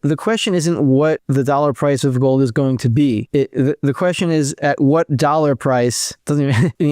the question isn't what the dollar price of gold is going to be. The question is at what dollar price,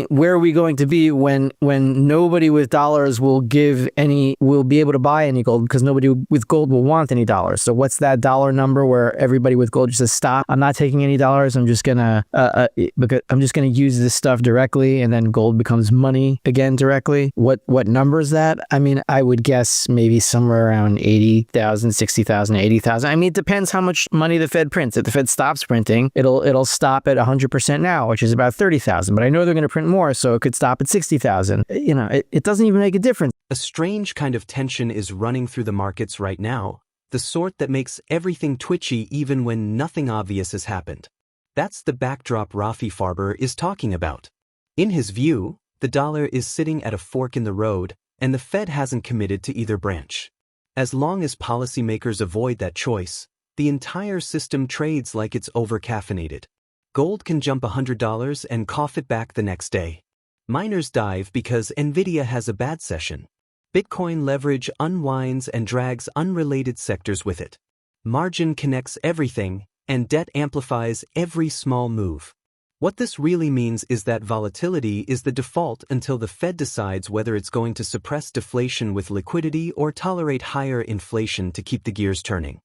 where are we going to be when nobody with dollars will be able to buy any gold, because nobody with gold will want any dollars. So what's that dollar number where everybody with gold just says, stop, I'm not taking any dollars, I'm just gonna use this stuff directly, and then gold becomes money again directly. What number is that? I mean, I would guess maybe somewhere around 80,000, 60,000, 80,000. I mean, it depends how much money the Fed prints. If the Fed stops printing, it'll stop at 100% now, which is about 30,000. But I know they're going to print more, so it could stop at 60,000. You know, it doesn't even make a difference. A strange kind of tension is running through the markets right now, the sort that makes everything twitchy even when nothing obvious has happened. That's the backdrop Rafi Farber is talking about. In his view, the dollar is sitting at a fork in the road, and the Fed hasn't committed to either branch. As long as policymakers avoid that choice, the entire system trades like it's over-caffeinated. Gold can jump $100 and cough it back the next day. Miners dive because Nvidia has a bad session. Bitcoin leverage unwinds and drags unrelated sectors with it. Margin connects everything, and debt amplifies every small move. What this really means is that volatility is the default until the Fed decides whether it's going to suppress deflation with liquidity or tolerate higher inflation to keep the gears turning.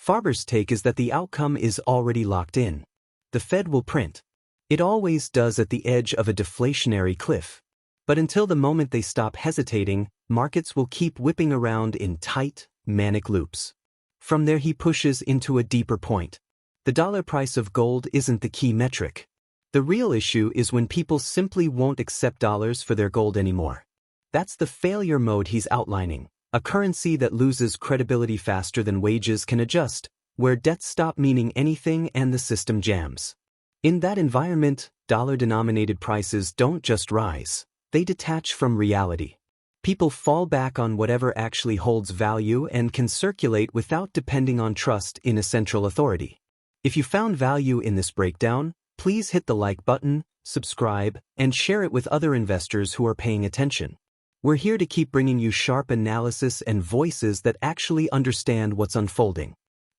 Farber's take is that the outcome is already locked in. The Fed will print. It always does at the edge of a deflationary cliff. But until the moment they stop hesitating, markets will keep whipping around in tight, manic loops. From there he pushes into a deeper point. The dollar price of gold isn't the key metric. The real issue is when people simply won't accept dollars for their gold anymore. That's the failure mode he's outlining, a currency that loses credibility faster than wages can adjust, where debts stop meaning anything and the system jams. In that environment, dollar-denominated prices don't just rise, they detach from reality. People fall back on whatever actually holds value and can circulate without depending on trust in a central authority. If you found value in this breakdown, please hit the like button, subscribe, and share it with other investors who are paying attention. We're here to keep bringing you sharp analysis and voices that actually understand what's unfolding.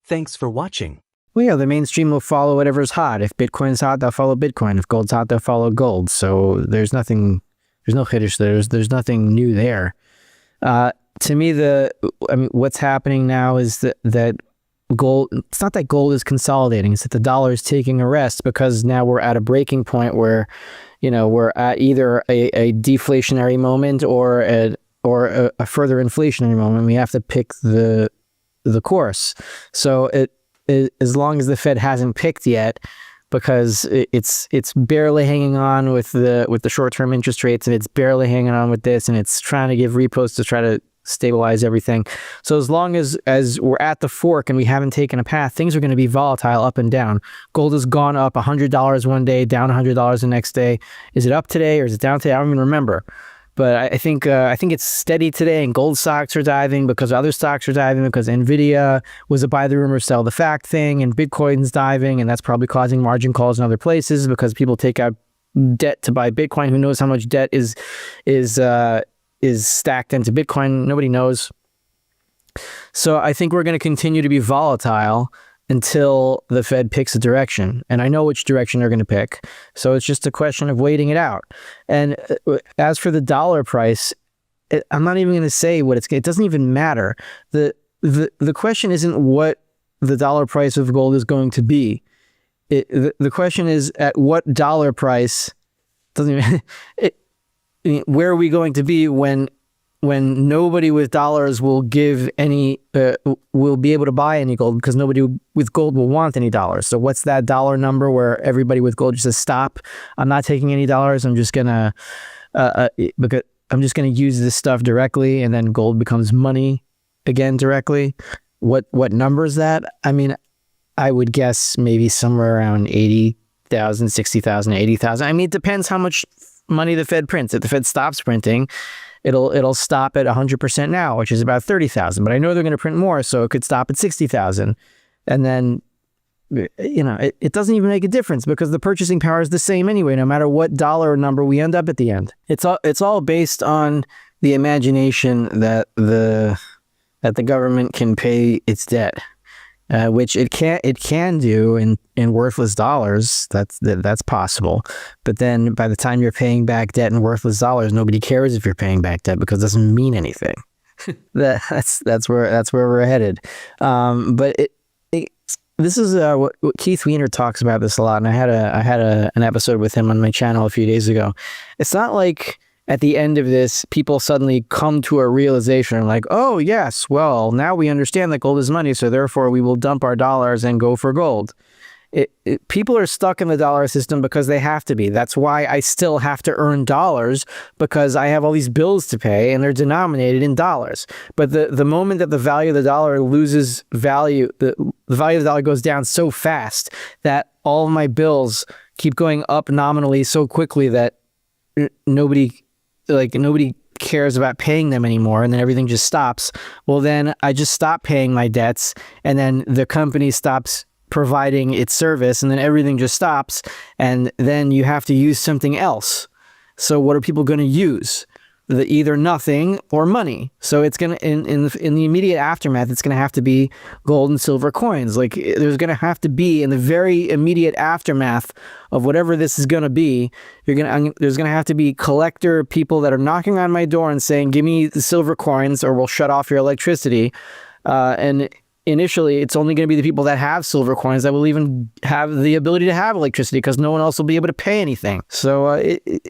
Thanks for watching. Well, yeah, the mainstream will follow whatever's hot. If Bitcoin's hot, they'll follow Bitcoin. If gold's hot, they'll follow gold. So there's no chiddush there. There's nothing new there. To me, what's happening now is that gold, it's not that gold is consolidating, it's that the dollar is taking a rest, because now we're at a breaking point where, we're at either a deflationary moment or a further inflationary moment. We have to pick the course. So as long as the Fed hasn't picked yet, because it's barely hanging on with the short-term interest rates, and it's barely hanging on with this, and it's trying to give repos to try to stabilize everything. So as long as we're at the fork and we haven't taken a path, things are going to be volatile up and down. Gold has gone up $100 one day, down $100 the next day. Is it up today or is it down today? I don't even remember. But I think it's steady today, and gold stocks are diving because other stocks are diving, because Nvidia was a buy the rumor, sell the fact thing, and Bitcoin's diving, and that's probably causing margin calls in other places because people take out debt to buy Bitcoin. Who knows how much debt is stacked into Bitcoin? Nobody knows. So I think we're going to continue to be volatile until the Fed picks a direction. And I know which direction they're going to pick. So it's just a question of waiting it out. And as for the dollar price, I'm not even going to say it doesn't even matter. The question isn't what the dollar price of gold is going to be. The question is at what dollar price, where are we going to be when nobody with dollars will will be able to buy any gold, because nobody with gold will want any dollars. So what's that dollar number where everybody with gold just says, stop, I'm not taking any dollars, I'm just gonna use this stuff directly, and then gold becomes money again directly. What number is that? I mean, I would guess maybe somewhere around 80,000, 60,000, 80,000. I mean, it depends how much money the Fed prints. If the Fed stops printing, it'll stop at 100% now, which is about 30,000. But I know they're going to print more, so it could stop at 60,000. And then, it doesn't even make a difference, because the purchasing power is the same anyway, no matter what dollar number we end up at the end. It's all based on the imagination that the government can pay its debt. which it can do in worthless dollars. That's possible. But then by the time you're paying back debt in worthless dollars, nobody cares if you're paying back debt because it doesn't mean anything. That's where we're headed. But this is what Keith Weiner talks about this a lot, and I had an episode with him on my channel a few days ago. It's not like at the end of this, people suddenly come to a realization like, oh yes, well now we understand that gold is money, so therefore we will dump our dollars and go for gold. People are stuck in the dollar system because they have to be. That's why I still have to earn dollars, because I have all these bills to pay and they're denominated in dollars. But the moment that the value of the dollar loses value, the value of the dollar goes down so fast that all of my bills keep going up nominally so quickly that nobody cares about paying them anymore, and then everything just stops. Well, then I just stop paying my debts, and then the company stops providing its service, and then everything just stops, and then you have to use something else. So what are people going to use? Either nothing or money. So it's going to, in the immediate aftermath, it's going to have to be gold and silver coins. Like, there's going to have to be, in the very immediate aftermath of whatever this is going to be, there's going to have to be collector people that are knocking on my door and saying, give me the silver coins or we'll shut off your electricity. And initially, it's only going to be the people that have silver coins that will even have the ability to have electricity, because no one else will be able to pay anything. So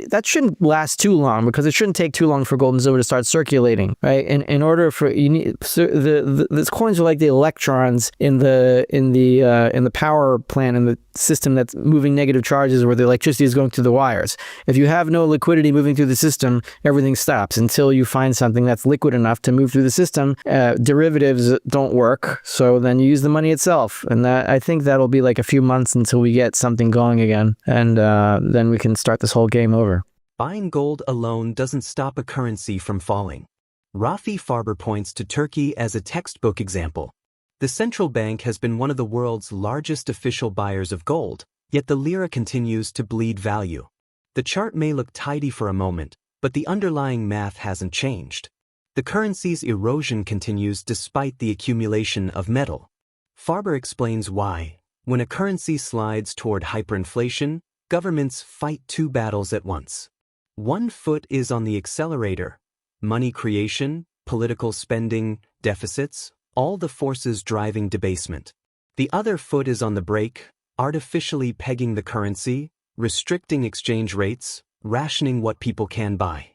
that shouldn't last too long, because it shouldn't take too long for gold and silver to start circulating, right? In order for these coins are like the electrons in the power plant, in the system that's moving negative charges where the electricity is going through the wires. If you have no liquidity moving through the system, everything stops until you find something that's liquid enough to move through the system. Derivatives don't work. So then you use the money itself. And I think that'll be like a few months until we get something going again. And then we can start this whole game over. Buying gold alone doesn't stop a currency from falling. Rafi Farber points to Turkey as a textbook example. The central bank has been one of the world's largest official buyers of gold, yet the lira continues to bleed value. The chart may look tidy for a moment, but the underlying math hasn't changed. The currency's erosion continues despite the accumulation of metal. Farber explains why. When a currency slides toward hyperinflation, governments fight two battles at once. One foot is on the accelerator: money creation, political spending, deficits, all the forces driving debasement. The other foot is on the brake, artificially pegging the currency, restricting exchange rates, rationing what people can buy.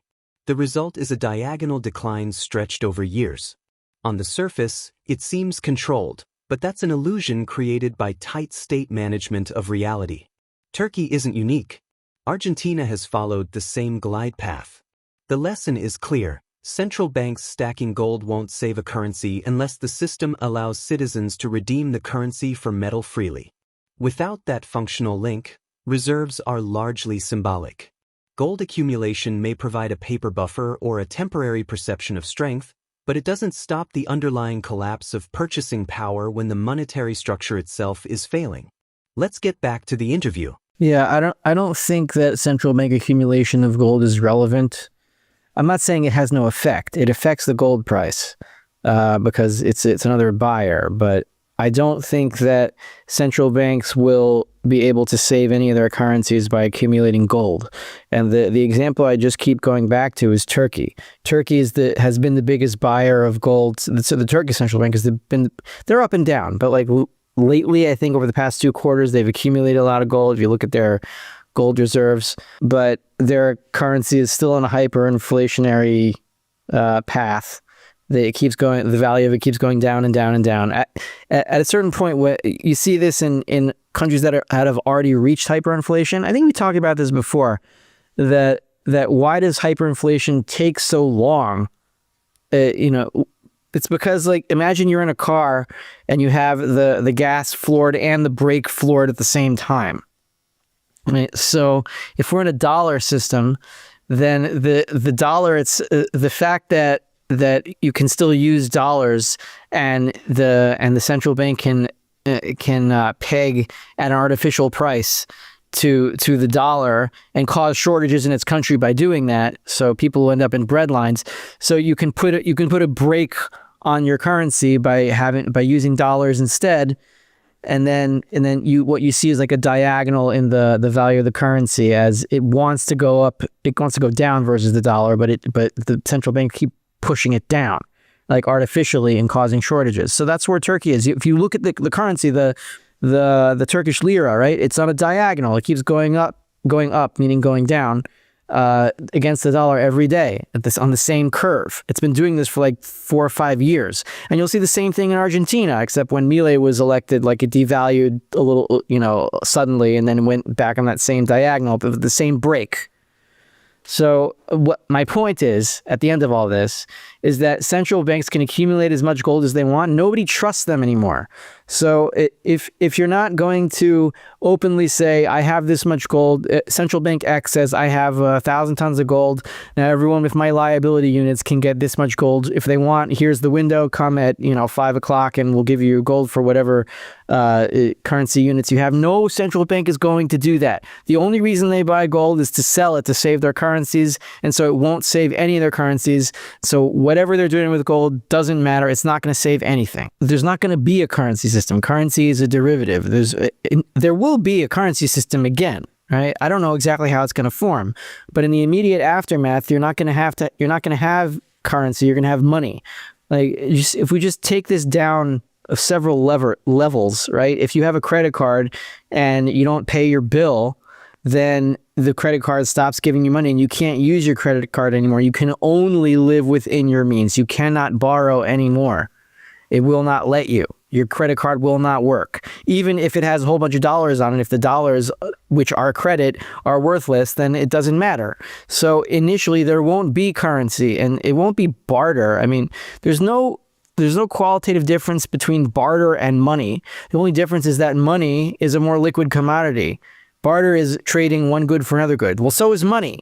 The result is a diagonal decline stretched over years. On the surface, it seems controlled, but that's an illusion created by tight state management of reality. Turkey isn't unique. Argentina has followed the same glide path. The lesson is clear: central banks stacking gold won't save a currency unless the system allows citizens to redeem the currency for metal freely. Without that functional link, reserves are largely symbolic. Gold accumulation may provide a paper buffer or a temporary perception of strength, but it doesn't stop the underlying collapse of purchasing power when the monetary structure itself is failing. Let's get back to the interview. Yeah, I don't think that central bank accumulation of gold is relevant. I'm not saying it has no effect. It affects the gold price because it's another buyer, but I don't think that central banks will be able to save any of their currencies by accumulating gold. And the example I just keep going back to is Turkey. Turkey has been the biggest buyer of gold. So the Turkish central bank they're up and down, but like lately, I think over the past 2 quarters, they've accumulated a lot of gold. If you look at their gold reserves, but their currency is still on a hyperinflationary path. The value of it keeps going down and down and down. At a certain point, where you see this in countries that have already reached hyperinflation. I think we talked about this before. That why does hyperinflation take so long? It's because, like, imagine you're in a car and you have the gas floored and the brake floored at the same time. Right? So if we're in a dollar system, then the dollar, it's the fact that you can still use dollars and the central bank can peg at an artificial price to the dollar and cause shortages in its country by doing that. So people will end up in bread lines. So you can put a brake on your currency by using dollars instead. And then what you see is like a diagonal in the value of the currency as it wants to go up, it wants to go down versus the dollar, but the central bank keep pushing it down, like artificially, and causing shortages. So that's where Turkey is. If you look at the currency, the Turkish lira, right? It's on a diagonal. It keeps going up, meaning going down, against the dollar every day on the same curve. It's been doing this for like 4 or 5 years. And you'll see the same thing in Argentina, except when Milei was elected, like it devalued a little, suddenly, and then went back on that same diagonal, but with the same break. So what my point is, at the end of all this, is that central banks can accumulate as much gold as they want. Nobody trusts them anymore. So if you're not going to openly say, I have this much gold, central bank X says, I have 1,000 tons of gold. Now everyone with my liability units can get this much gold. If they want, here's the window, come at 5 o'clock and we'll give you gold for whatever currency units you have. No central bank is going to do that. The only reason they buy gold is to sell it to save their currencies, and so it won't save any of their currencies. So whatever they're doing with gold doesn't matter. It's not going to save anything. There's not going to be a currency system. Currency is a derivative. There will be a currency system again, right? I don't know exactly how it's going to form, but in the immediate aftermath, you're not going to have currency. You're going to have money. Like, if we just take this down of several levels, right? If you have a credit card and you don't pay your bill, then the credit card stops giving you money and you can't use your credit card anymore. You can only live within your means. You cannot borrow anymore. It will not let you. Your credit card will not work. Even if it has a whole bunch of dollars on it, if the dollars, which are credit, are worthless, then it doesn't matter. So initially there won't be currency and it won't be barter. I mean, there's no qualitative difference between barter and money. The only difference is that money is a more liquid commodity. Barter is trading one good for another good. Well, so is money,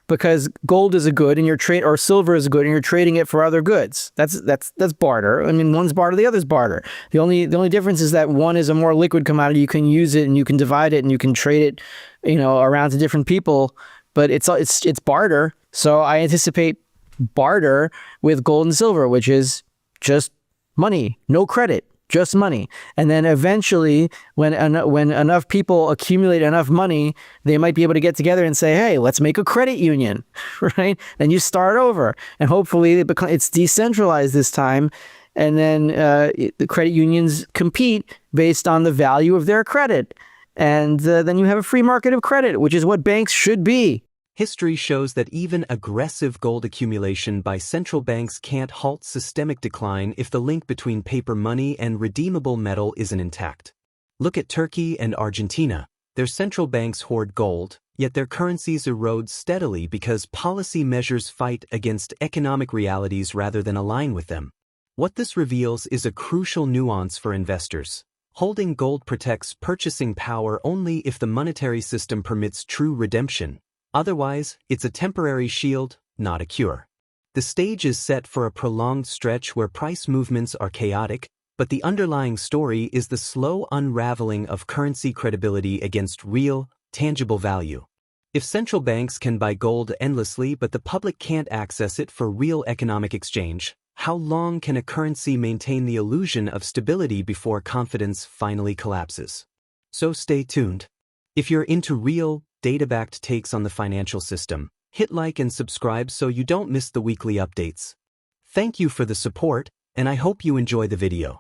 because gold is a good and or silver is a good and you're trading it for other goods. That's barter. I mean, one's barter, the other's barter. The only difference is that one is a more liquid commodity. You can use it and you can divide it and you can trade it, around to different people, but it's barter. So I anticipate barter with gold and silver, which is just money, no credit, just money. And then eventually, when enough people accumulate enough money, they might be able to get together and say, hey, let's make a credit union, right? Then you start over. And hopefully it's decentralized this time. And then the credit unions compete based on the value of their credit. And then you have a free market of credit, which is what banks should be. History shows that even aggressive gold accumulation by central banks can't halt systemic decline if the link between paper money and redeemable metal isn't intact. Look at Turkey and Argentina. Their central banks hoard gold, yet their currencies erode steadily because policy measures fight against economic realities rather than align with them. What this reveals is a crucial nuance for investors. Holding gold protects purchasing power only if the monetary system permits true redemption. Otherwise, it's a temporary shield, not a cure. The stage is set for a prolonged stretch where price movements are chaotic, but the underlying story is the slow unraveling of currency credibility against real, tangible value. If central banks can buy gold endlessly but the public can't access it for real economic exchange, how long can a currency maintain the illusion of stability before confidence finally collapses? So stay tuned. If you're into real, data-backed takes on the financial system, hit like and subscribe so you don't miss the weekly updates. Thank you for the support, and I hope you enjoy the video.